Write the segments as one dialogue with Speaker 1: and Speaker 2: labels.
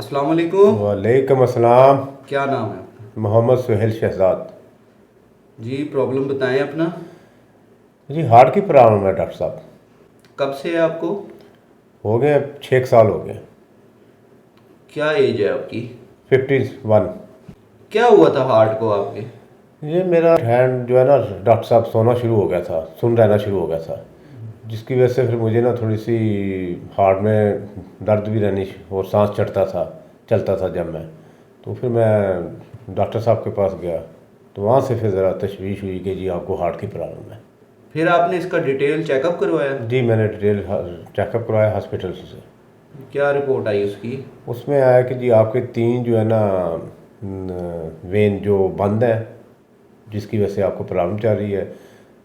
Speaker 1: अस्सलाम वालेकुम।
Speaker 2: वालेकुम अस्सलाम।
Speaker 1: क्या नाम है आपका?
Speaker 2: मोहम्मद सुहेल शहजाद।
Speaker 1: जी, प्रॉब्लम बताएं अपना।
Speaker 2: जी हार्ट की प्रॉब्लम है डॉक्टर साहब।
Speaker 1: कब से है आपको?
Speaker 2: हो गए 6 साल हो गए।
Speaker 1: क्या एज है आपकी?
Speaker 2: 51।
Speaker 1: क्या हुआ था हार्ट को आपके?
Speaker 2: ये मेरा हैंड जो है ना डॉक्टर साहब सोना शुरू हो गया था, सुन रहना शुरू हो गया था, जिसकी वजह से फिर मुझे ना थोड़ी सी हार्ट में दर्द भी रहनी और सांस चलता था जब मैं, तो फिर मैं डॉक्टर साहब के पास गया, तो वहाँ से फिर ज़रा तशवीश हुई कि जी आपको हार्ट की प्रॉब्लम है।
Speaker 1: फिर आपने इसका डिटेल चेकअप करवाया?
Speaker 2: जी मैंने डिटेल चेकअप करवाया हॉस्पिटल से।
Speaker 1: क्या रिपोर्ट आई उसकी?
Speaker 2: उसमें आया कि जी आपके 3 जो है ना वेन जो बंद है, जिसकी वजह से आपको प्रॉब्लम चल रही है,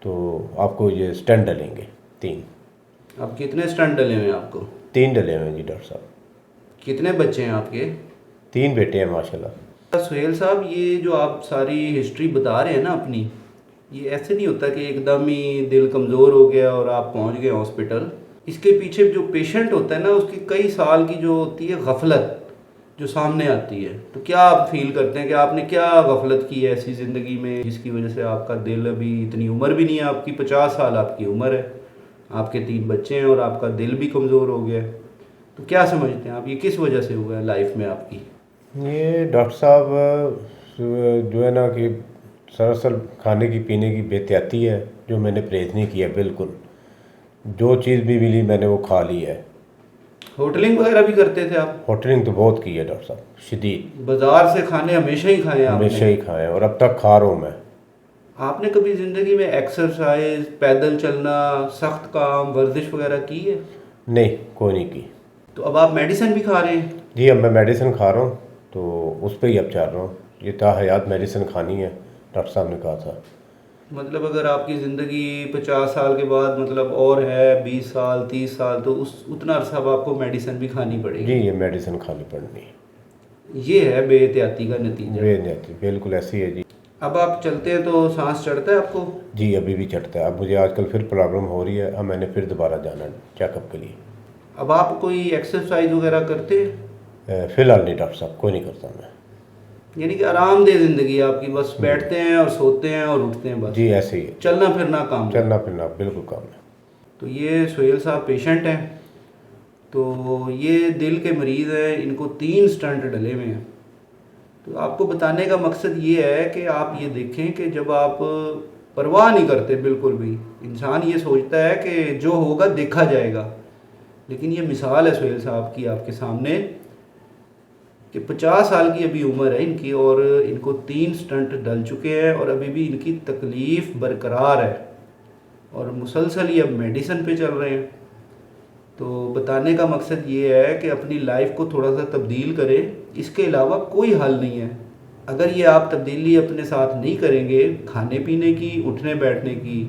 Speaker 2: तो आपको ये स्टेंट डलेंगे 3।
Speaker 1: अब कितने स्टंट डले हुए हैं आपको?
Speaker 2: 3 डले हुए हैं जी डॉक्टर साहब।
Speaker 1: कितने बच्चे हैं आपके?
Speaker 2: 3 बेटे हैं माशाल्लाह।
Speaker 1: सुहेल साहब, ये जो आप सारी हिस्ट्री बता रहे हैं ना अपनी, ये ऐसे नहीं होता कि एकदम ही दिल कमज़ोर हो गया और आप पहुंच गए हॉस्पिटल। इसके पीछे जो पेशेंट होता है ना, उसकी कई साल की जो होती है गफलत जो सामने आती है। तो क्या आप फील करते हैं कि आपने क्या गफलत की है ऐसी ज़िंदगी में जिसकी वजह से आपका दिल, अभी इतनी उम्र भी नहीं है आपकी, 50 साल आपकी उम्र है, आपके 3 बच्चे हैं और आपका दिल भी कमज़ोर हो गया है। तो क्या समझते हैं आप, ये किस वजह से हुआ है लाइफ में आपकी?
Speaker 2: ये डॉक्टर साहब जो है ना कि दरअसल खाने की पीने की बेहतियाती है, जो मैंने परहेज़ नहीं किया बिल्कुल। जो चीज़ भी मिली मैंने वो खा ली है।
Speaker 1: होटलिंग वगैरह भी करते थे आप?
Speaker 2: होटलिंग तो बहुत की है डॉक्टर साहब, शदीद।
Speaker 1: बाजार से खाने हमेशा ही खाए
Speaker 2: हमेशा
Speaker 1: आपने?
Speaker 2: ही खाए हैं और अब तक खा रहा हूँ मैं।
Speaker 1: आपने कभी ज़िंदगी में एक्सरसाइज, पैदल चलना, सख्त काम, वर्जिश वगैरह की है?
Speaker 2: नहीं, कोई नहीं की।
Speaker 1: तो अब आप मेडिसिन भी खा रहे हैं?
Speaker 2: जी अब मैं मेडिसिन खा रहा हूँ, तो उस पर ही अब चल रहा हूँ। ये ताहयात मेडिसिन खानी है, डॉक्टर साहब ने कहा था।
Speaker 1: मतलब अगर आपकी ज़िंदगी 50 साल के बाद मतलब और है 20 साल 30 साल, तो उस उतना अरसा अब आपको मेडिसिन भी खानी
Speaker 2: जी
Speaker 1: पड़ेगी।
Speaker 2: ये मेडिसिन खानी पड़नी है।
Speaker 1: ये है बेहतियाती का नतीजा।
Speaker 2: वे नहीं आती, बिल्कुल ऐसी है जी।
Speaker 1: अब आप चलते हैं तो सांस चढ़ता है आपको?
Speaker 2: जी अभी भी चढ़ता है। अब मुझे आजकल फिर प्रॉब्लम हो रही है, अब मैंने फिर दोबारा जाना है चेकअप के लिए।
Speaker 1: अब आप कोई एक्सरसाइज वगैरह करते हैं?
Speaker 2: फ़िलहाल नहीं डॉक्टर साहब, कोई नहीं करता मैं।
Speaker 1: यानी कि आरामदेह ज़िंदगी है आपकी, बस बैठते हैं और सोते हैं और उठते हैं बस?
Speaker 2: जी ऐसे ही है।
Speaker 1: चलना फिरना काम नहीं?
Speaker 2: चलना फिरना बिल्कुल काम है।
Speaker 1: तो ये सुहेल साहब पेशेंट हैं, तो ये दिल के मरीज़ हैं, इनको 3 स्टंट डले हुए हैं। तो आपको बताने का मकसद ये है कि आप ये देखें कि जब आप परवाह नहीं करते बिल्कुल भी, इंसान ये सोचता है कि जो होगा देखा जाएगा, लेकिन ये मिसाल है सुहेल साहब की आपके सामने कि 50 साल की अभी उम्र है इनकी और इनको 3 स्टंट डल चुके हैं और अभी भी इनकी तकलीफ़ बरकरार है और मुसलसल ये अब मेडिसिन पे चल रहे हैं। तो बताने का मकसद ये है कि अपनी लाइफ को थोड़ा सा तब्दील करें, इसके अलावा कोई हल नहीं है। अगर ये आप तब्दीली अपने साथ नहीं करेंगे, खाने पीने की, उठने बैठने की,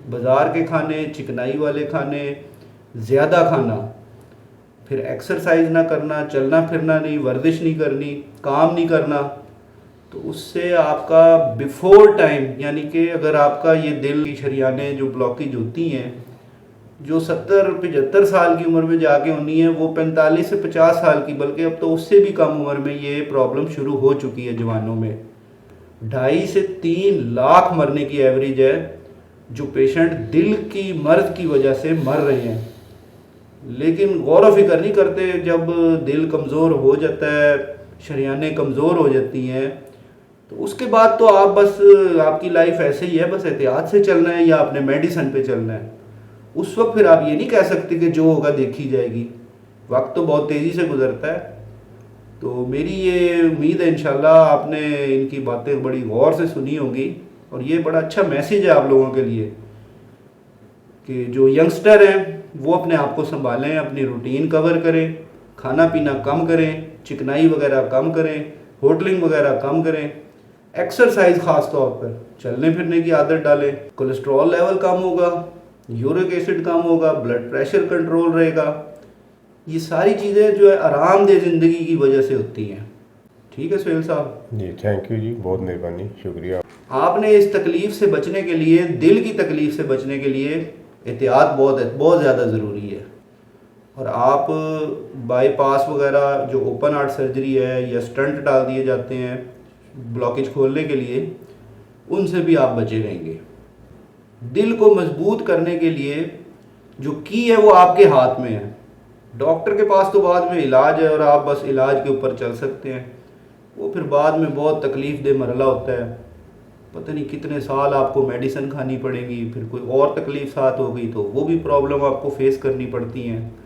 Speaker 1: बाज़ार के खाने, चिकनाई वाले खाने, ज़्यादा खाना, फिर एक्सरसाइज ना करना, चलना फिरना नहीं, वर्जिश नहीं करनी, काम नहीं करना, तो उससे आपका बिफोर टाइम, यानी कि अगर आपका ये दिल की शरियानें जो ब्लॉकेज होती हैं, जो 70-75 साल की उम्र में जाके होनी है, वो 45 से 50 साल की, बल्कि अब तो उससे भी कम उम्र में ये प्रॉब्लम शुरू हो चुकी है जवानों में। 2.5 से 3 लाख मरने की एवरेज है, जो पेशेंट दिल की मर्ज की वजह से मर रहे हैं। लेकिन गौर व फिक्र नहीं करते, जब दिल कमज़ोर हो जाता है, शरियानें कमज़ोर हो जाती हैं, तो उसके बाद तो आप बस, आपकी लाइफ ऐसे ही है, बस एहतियात से चलना है या अपने मेडिसिन पे चलना है। उस वक्त फिर आप ये नहीं कह सकते कि जो होगा देखी जाएगी। वक्त तो बहुत तेज़ी से गुजरता है। तो मेरी ये उम्मीद है इंशाल्लाह आपने इनकी बातें बड़ी गौर से सुनी होंगी और ये बड़ा अच्छा मैसेज है आप लोगों के लिए कि जो यंगस्टर हैं वो अपने आप को संभालें, अपनी रूटीन कवर करें, खाना पीना कम करें, चिकनाई वगैरह कम करें, होटलिंग वगैरह कम करें, एक्सरसाइज ख़ास तौर पर चलने फिरने की आदत डालें। कोलेस्ट्रॉल लेवल कम होगा, यूरिक एसिड कम होगा, ब्लड प्रेशर कंट्रोल रहेगा। ये सारी चीज़ें जो है आरामदेह ज़िंदगी की वजह से होती हैं। ठीक है सुहेल साहब?
Speaker 2: जी थैंक यू जी, बहुत मेहरबानी, शुक्रिया।
Speaker 1: आपने इस तकलीफ़ से बचने के लिए, दिल की तकलीफ़ से बचने के लिए एहतियात बहुत ज़्यादा ज़रूरी है। और आप बाईपास वगैरह जो ओपन हार्ट सर्जरी है या स्टंट डाल दिए जाते हैं ब्लॉकेज खोलने के लिए, उनसे भी आप बचे रहेंगे। दिल को मजबूत करने के लिए जो की है वो आपके हाथ में है। डॉक्टर के पास तो बाद में इलाज है और आप बस इलाज के ऊपर चल सकते हैं, वो फिर बाद में बहुत तकलीफ़ दे मरला होता है। पता नहीं कितने साल आपको मेडिसिन खानी पड़ेगी, फिर कोई और तकलीफ साथ हो गई तो वो भी प्रॉब्लम आपको फेस करनी पड़ती हैं।